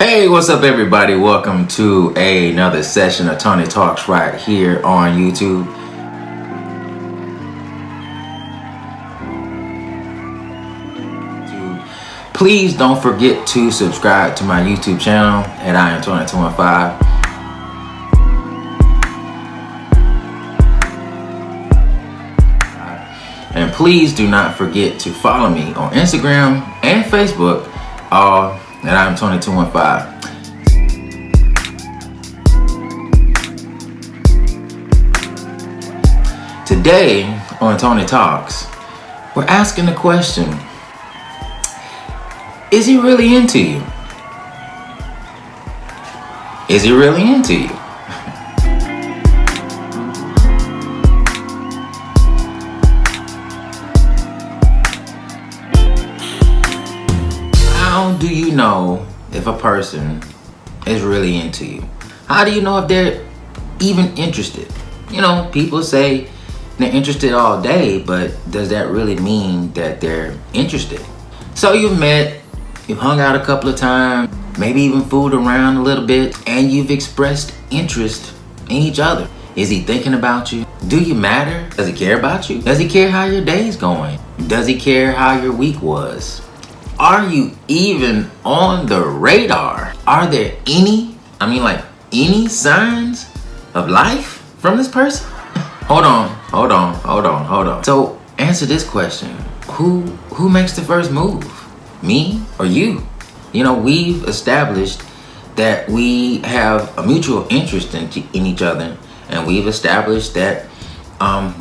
Hey, what's up everybody? Welcome to another session of Tony Talks right here on YouTube. Please don't forget to subscribe to my YouTube channel at I am Tony 215. And please do not forget to follow me on Instagram and Facebook, all at I am Tony 215. Today on Tony Talks, we're asking the question, is he really into you? Is he really into you? How do you know if a person is really into you? How do you know if they're even interested? You know, people say they're interested all day, but does that really mean that they're interested? So you've met, you've hung out a couple of times, maybe even fooled around a little bit, and you've expressed interest in each other. Is he thinking about you? Do you matter? Does he care about you? Does he care how your day's going? Does he care how your week was? Are you even on the radar? Are there any signs of life from this person? Hold on. So answer this question. Who makes the first move? Me or you? You know, we've established that we have a mutual interest in each other, and we've established that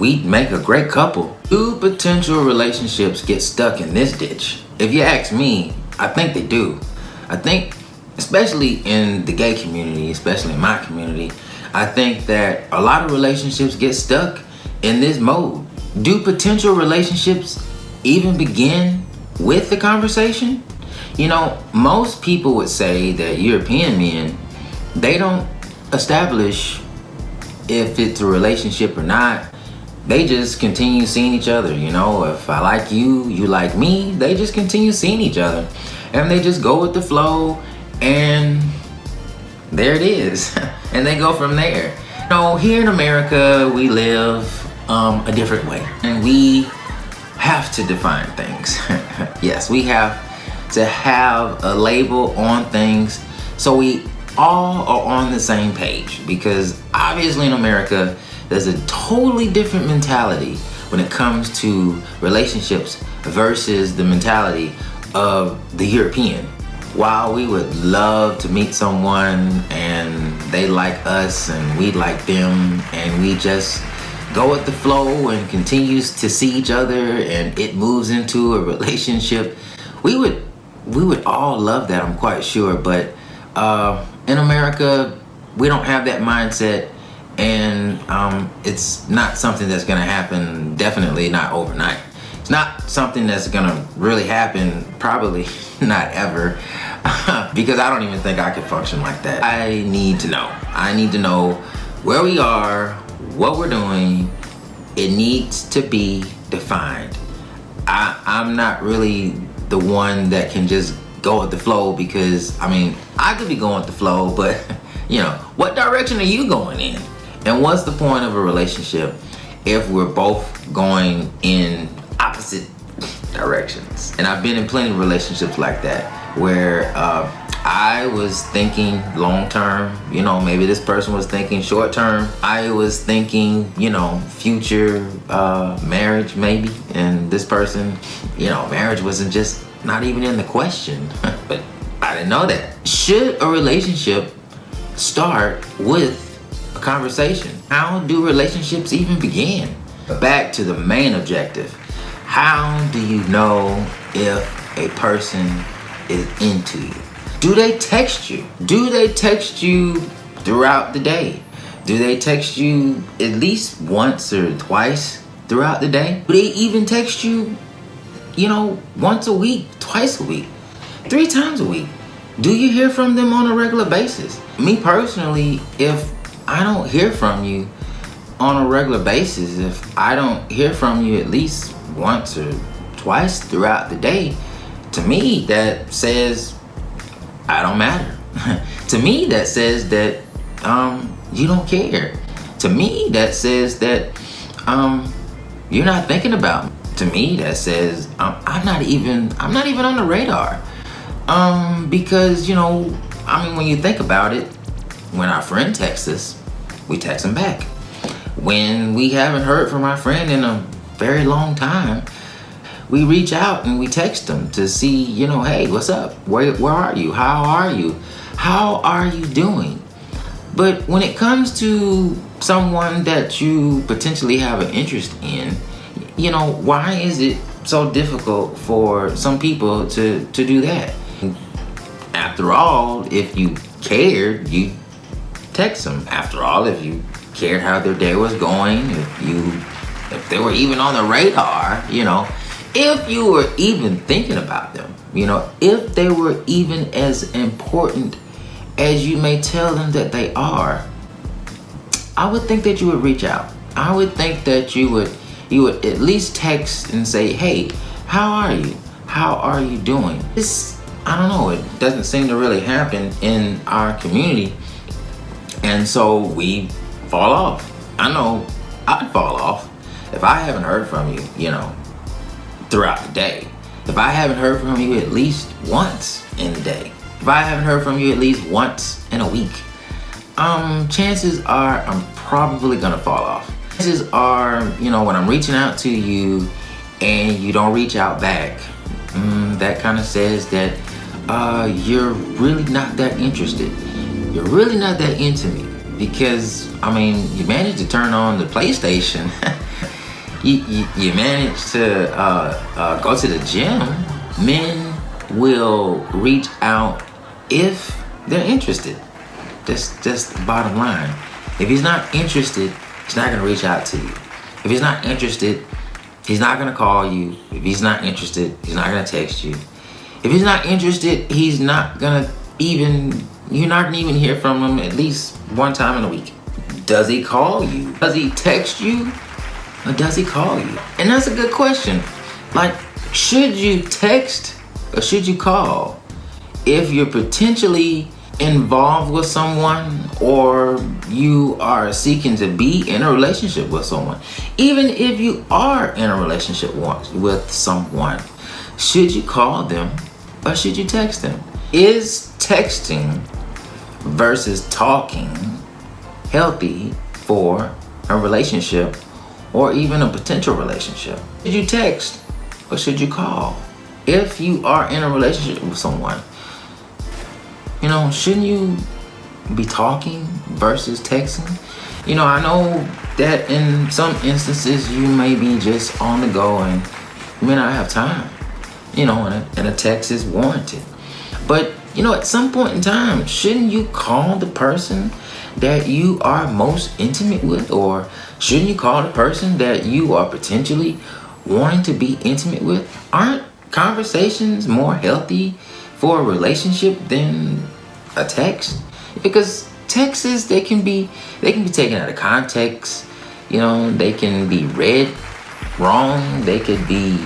we make a great couple. Do potential relationships get stuck in this ditch? If you ask me, I think they do. I think, especially in the gay community, especially in my community, I think that a lot of relationships get stuck in this mode. Do potential relationships even begin with the conversation? You know, most people would say that European men, they don't establish if it's a relationship or not. They just continue seeing each other. You know, if I like you, you like me, they just continue seeing each other. And they just go with the flow, and there it is. And they go from there. You know, here in America, we live a different way. And we have to define things. Yes, we have to have a label on things so we all are on the same page. Because obviously in America, there's a totally different mentality when it comes to relationships versus the mentality of the European. While we would love to meet someone and they like us and we like them, and we just go with the flow and continues to see each other and it moves into a relationship, we would all love that, I'm quite sure. But in America, we don't have that mindset, and it's not something that's gonna happen, definitely not overnight. It's not something that's gonna really happen, probably not ever, because I don't even think I could function like that. I need to know where we are, what we're doing. It needs to be defined. I'm not really the one that can just go with the flow, because I could be going with the flow, but you know, what direction are you going in? And what's the point of a relationship if we're both going in opposite directions? And I've been in plenty of relationships like that, where I was thinking long term, you know, maybe this person was thinking short term. I was thinking, you know, future marriage maybe, and this person, you know, marriage wasn't just not even in the question. But I didn't know that. Should a relationship start with a conversation? How do relationships even begin? Back to the main objective. How do you know if a person is into you? Do they text you? Do they text you throughout the day? Do they text you at least once or twice throughout the day? Do they even text you, you know, once a week, twice a week, 3 times a week? Do you hear from them on a regular basis? Me personally, if I don't hear from you on a regular basis, if I don't hear from you at least once or twice throughout the day, to me that says I don't matter. To me, that says that you don't care. To me, that says that you're not thinking about me. To me, that says I'm not even on the radar. Because when you think about it, when our friend texts us, we text them back. When we haven't heard from our friend in a very long time, we reach out and we text them to see, hey, what's up? Where are you? How are you? How are you doing? But when it comes to someone that you potentially have an interest in, why is it so difficult for some people to do that? After all, if you cared, you text them. After all, if you cared how their day was going, if they were even on the radar, if you were even thinking about them, if they were even as important as you may tell them that they are, I would think that you would reach out. I would think that you would at least text and say, hey, how are you? How are you doing? I don't know, it doesn't seem to really happen in our community. And so we fall off. I know I'd fall off if I haven't heard from you, throughout the day. If I haven't heard from you at least once in the day. If I haven't heard from you at least once in a week, chances are I'm probably gonna fall off. Chances are, when I'm reaching out to you and you don't reach out back, that kind of says that you're really not that interested. You're really not that into me because, you managed to turn on the PlayStation. you managed to go to the gym. Men will reach out if they're interested. That's the bottom line. If he's not interested, he's not going to reach out to you. If he's not interested, he's not going to call you. If he's not interested, he's not going to text you. If he's not interested, he's not going to you're not going to even hear from him at least one time in a week. Does he call you? Does he text you? Or does he call you? And that's a good question. Should you text or should you call if you're potentially involved with someone or you are seeking to be in a relationship with someone? Even if you are in a relationship with someone, should you call them or should you text them? Is texting versus talking healthy for a relationship or even a potential relationship? Should you text or should you call? If you are in a relationship with someone, shouldn't you be talking versus texting? I know that in some instances you may be just on the go and you may not have time, and a text is warranted. But, at some point in time, shouldn't you call the person that you are most intimate with? Or shouldn't you call the person that you are potentially wanting to be intimate with? Aren't conversations more healthy for a relationship than a text? Because texts, they can be taken out of context. They can be read wrong. They could be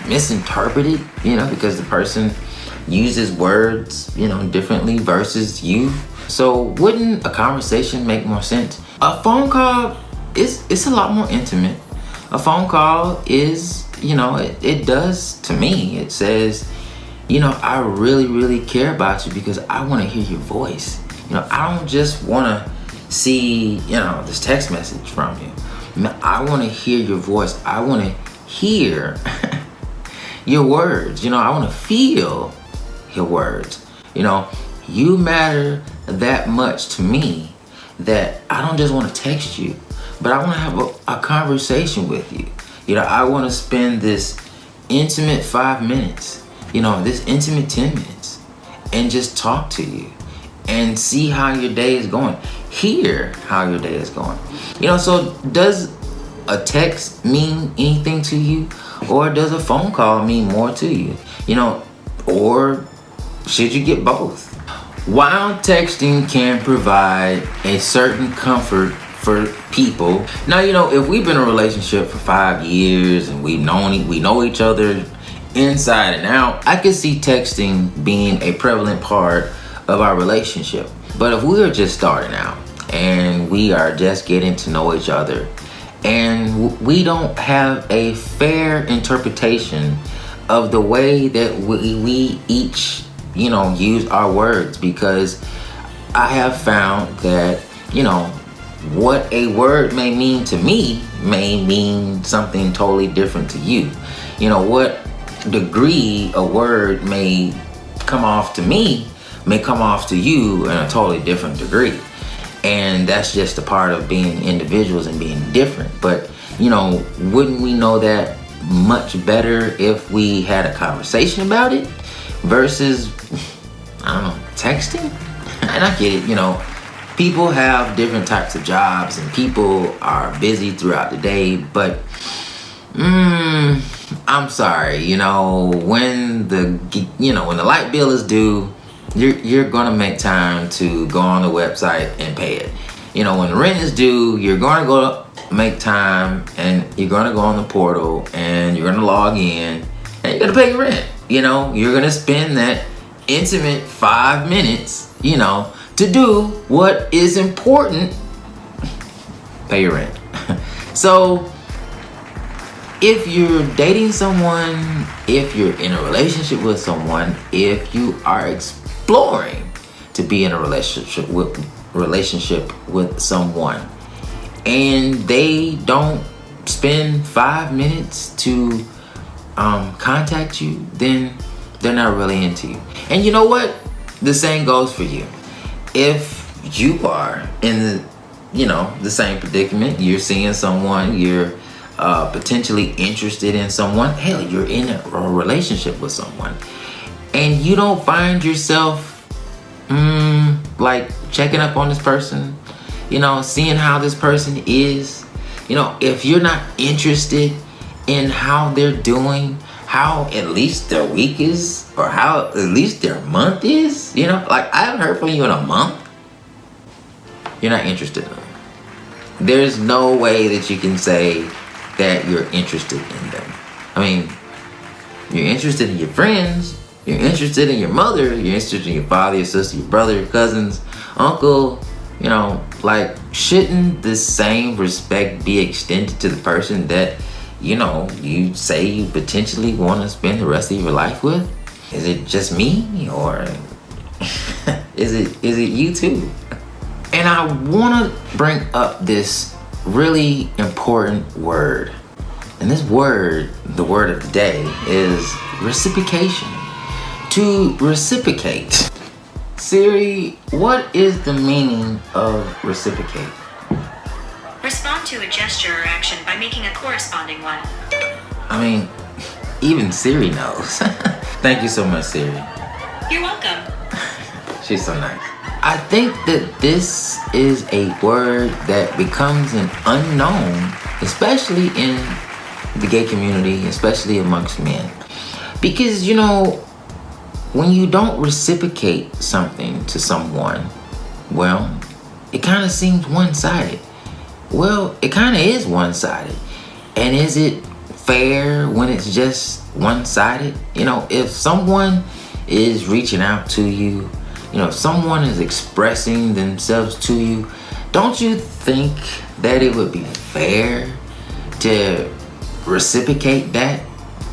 misinterpreted, because the person uses words, differently versus you. So wouldn't a conversation make more sense? A phone call it's a lot more intimate. A phone call is, it does to me. It says, I really, really care about you because I want to hear your voice. I don't just want to see, this text message from you. I want to hear your voice. I want to hear your words. I want to feel your words. You matter that much to me that I don't just want to text you, but I want to have a conversation with you. I want to spend this intimate 5 minutes, this intimate 10 minutes, and just talk to you and see how your day is going. Hear how your day is going. So does a text mean anything to you? Or does a phone call mean more to you? Or should you get both? While texting can provide a certain comfort for people, now if we've been in a relationship for 5 years and we know each other inside and out, I could see texting being a prevalent part of our relationship. But if we are just starting out and we are just getting to know each other and we don't have a fair interpretation of the way that we each, use our words, because I have found that, what a word may mean to me may mean something totally different to you. What degree a word may come off to me may come off to you in a totally different degree. And that's just a part of being individuals and being different. But, wouldn't we know that much better if we had a conversation about it versus, texting? And I get it, people have different types of jobs and people are busy throughout the day, but I'm sorry, when the light bill is due, you're gonna make time to go on the website and pay it. When the rent is due, you're gonna go make time and you're gonna go on the portal and you're gonna log in and you're gonna pay your rent. You're gonna spend that intimate 5 minutes, to do what is important, pay your rent. So if you're dating someone, if you're in a relationship with someone, if you are exploring to be in a relationship with someone and they don't spend 5 minutes to contact you, then they're not really into you. And you know what? The same goes for you. If you are in the same predicament, you're seeing someone, you're potentially interested in someone, hell, you're in a relationship with someone, and you don't find yourself like checking up on this person, seeing how this person is, if you're not interested in how they're doing, how at least their week is, or how at least their month is, like I haven't heard from you in a month, you're not interested in them. There's no way that you can say that you're interested in them. I mean, you're interested in your friends, you're interested in your mother, you're interested in your father, your sister, your brother, your cousins, uncle, like, shouldn't the same respect be extended to the person that you say you potentially want to spend the rest of your life with? Is it just me, or is it you too? And I want to bring up this really important word. And this word, the word of the day, is reciprocation. To reciprocate. Siri, what is the meaning of reciprocate? Respond to a gesture or action by making a corresponding one. I mean, even Siri knows. Thank you so much, Siri. You're welcome. She's so nice. I think that this is a word that becomes an unknown, especially in the gay community, especially amongst men. Because, when you don't reciprocate something to someone, well, it kind of seems one-sided. Well, it kind of is one-sided. And is it fair when it's just one-sided? If someone is reaching out to you, if someone is expressing themselves to you, don't you think that it would be fair to reciprocate that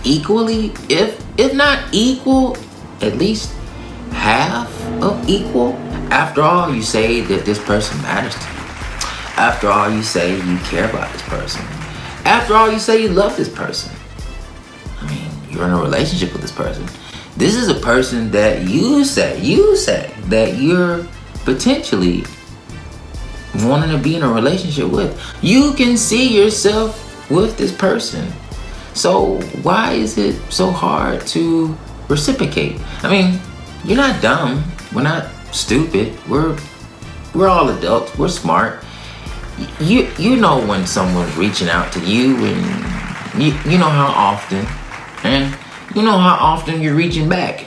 equally? If not equal, at least half of equal. After all, you say that this person matters to you. After all, you say you care about this person. After all, you say you love this person. I mean, you're in a relationship with this person. This is a person that you say that you're potentially wanting to be in a relationship with. You can see yourself with this person. So why is it so hard to reciprocate? I mean, you're not dumb. We're not stupid. We're all adults. We're smart. You know when someone's reaching out to you, and you know how often, and you know how often you're reaching back.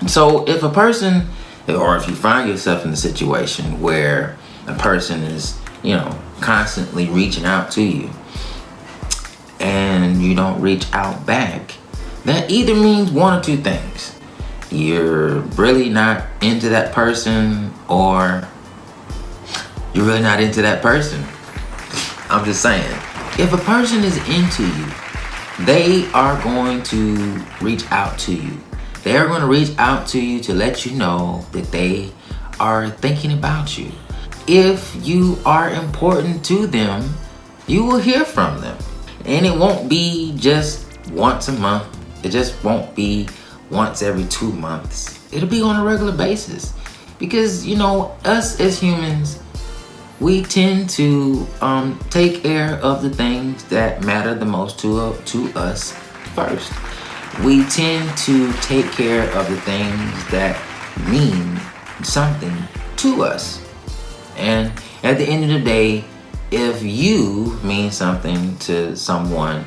So if a person, or if you find yourself in a situation where a person is, constantly reaching out to you and you don't reach out back, that either means one or two things. you're really not into that person, or you're really not into that person. I'm just saying, if a person is into you, they are going to reach out to you. They are going to reach out to you to let you know that they are thinking about you. If you are important to them, you will hear from them. And it won't be just once a month. It just won't be once every 2 months. It'll be on a regular basis. Because, us as humans, we tend to take care of the things that matter the most to us first. We tend to take care of the things that mean something to us. And at the end of the day, if you mean something to someone,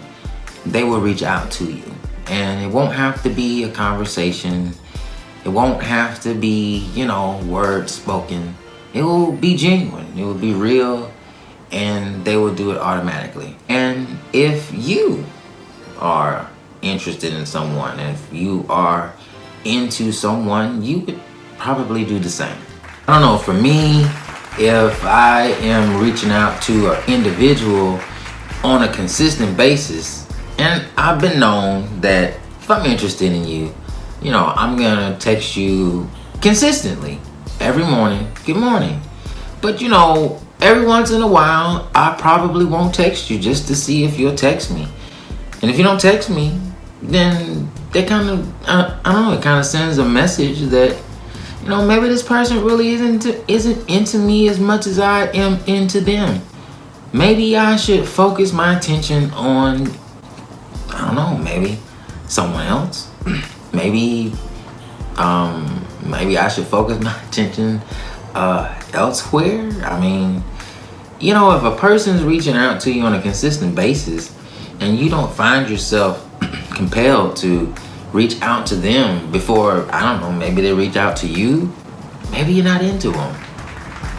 they will reach out to you. And it won't have to be a conversation. It won't have to be, words spoken. It will be genuine. It will be real. And they will do it automatically. And if you are interested in someone, if you are into someone, you would probably do the same. I don't know, for me, if I am reaching out to an individual on a consistent basis, and I've been known that if I'm interested in you, I'm gonna text you consistently every morning, good morning. But every once in a while, I probably won't text you just to see if you'll text me. And if you don't text me, then they kind of, I don't know, it kind of sends a message that, maybe this person really isn't into me as much as I am into them. Maybe I should focus my attention on, I don't know, maybe someone else. Maybe I should focus my attention elsewhere. I mean, if a person's reaching out to you on a consistent basis and you don't find yourself compelled to reach out to them before, I don't know, maybe they reach out to you, maybe you're not into them.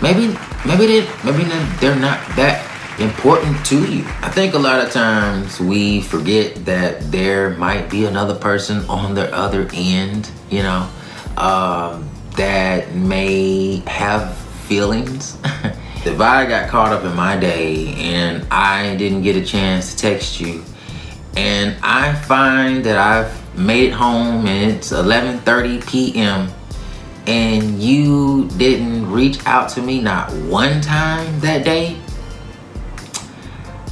Maybe they're not that important to you. I think a lot of times we forget that there might be another person on the other end, that may have feelings. If I got caught up in my day and I didn't get a chance to text you, and I find that I've made it home and it's 11:30 p.m. and you didn't reach out to me not one time that day,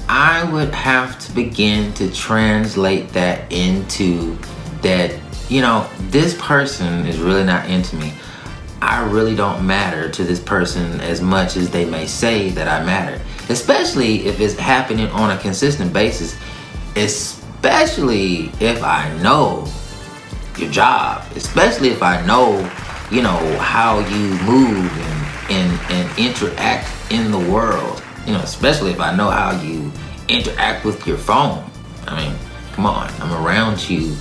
I would have to begin to translate that into that, this person is really not into me. I really don't matter to this person as much as they may say that I matter. Especially if it's happening on a consistent basis. Especially if I know your job. Especially if I know, how you move and interact in the world. Especially if I know how you interact with your phone. I mean, come on, I'm around you,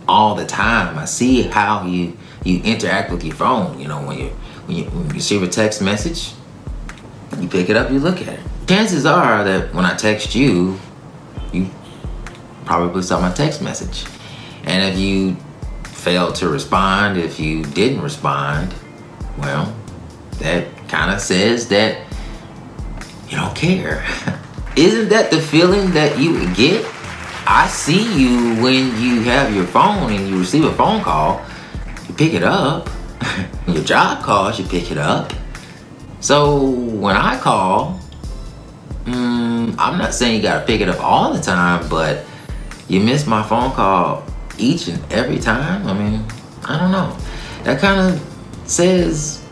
all the time. I see how you interact with your phone. When you receive a text message, you pick it up, you look at it. Chances are that when I text you, you probably saw my text message. And if you failed to respond, if you didn't respond, well, that kind of says that you don't care. Isn't that the feeling that you would get? I see you when you have your phone and you receive a phone call, you pick it up. Your job calls, you pick it up. So when I call, I'm not saying you gotta pick it up all the time, but you miss my phone call each and every time. I mean, I don't know. That kind of says,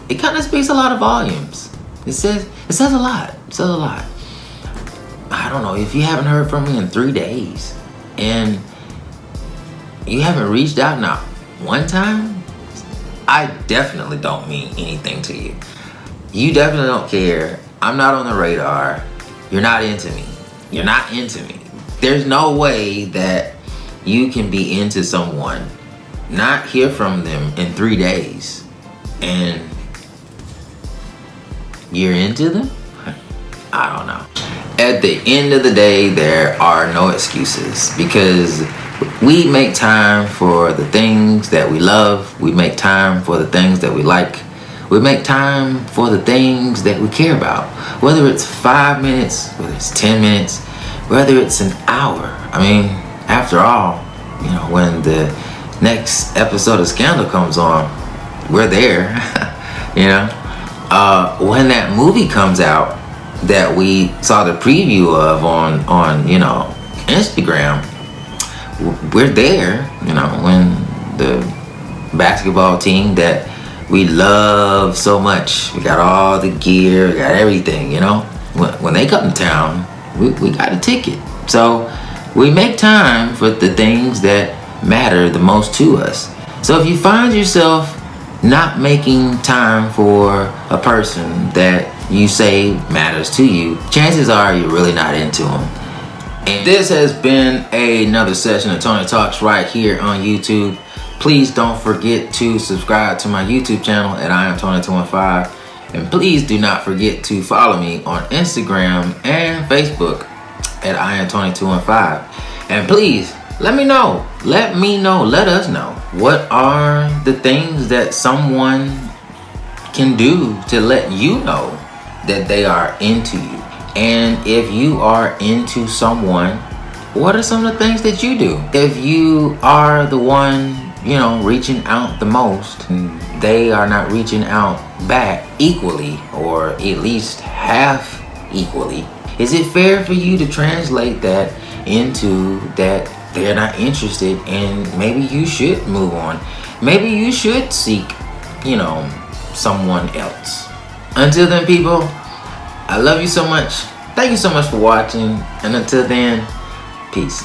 it kind of speaks a lot of volumes. It says a lot. It says a lot. I don't know, if you haven't heard from me in 3 days and you haven't reached out not one time, I definitely don't mean anything to you. You definitely don't care. I'm not on the radar. You're not into me. You're not into me. There's no way that you can be into someone, not hear from them in 3 days, and you're into them? I don't know. At the end of the day, there are no excuses, because We make time for the things that we love. We make time for the things that we like. We make time for the things that we care about. Whether it's 5 minutes, whether it's 10 minutes, whether it's an hour. I mean, after all, you know, when the next episode of Scandal comes on, we're there. You know, when that movie comes out that we saw the preview of on you know, Instagram, we're there. You know, when the basketball team that we love so much, we got all the gear, we got everything, you know, when they come to town, we got a ticket. So we make time for the things that matter the most to us. So if you find yourself not making time for a person that you say matters to you, chances are you're really not into them. And this has been another session of Tony Talks right here on YouTube. Please don't forget to subscribe to my YouTube channel at I am Tony215. And please do not forget to follow me on Instagram and Facebook at I am Tony215. And please let me know, let us know, what are the things that someone can do to let you know that they are into you. And if you are into someone, what are some of the things that you do? If you are the one, you know, reaching out the most, and they are not reaching out back equally, or at least half equally, is it fair for you to translate that into that they're not interested and maybe you should move on? Maybe you should seek, you know, someone else. Until then, people, I love you so much. Thank you so much for watching. And until then, peace.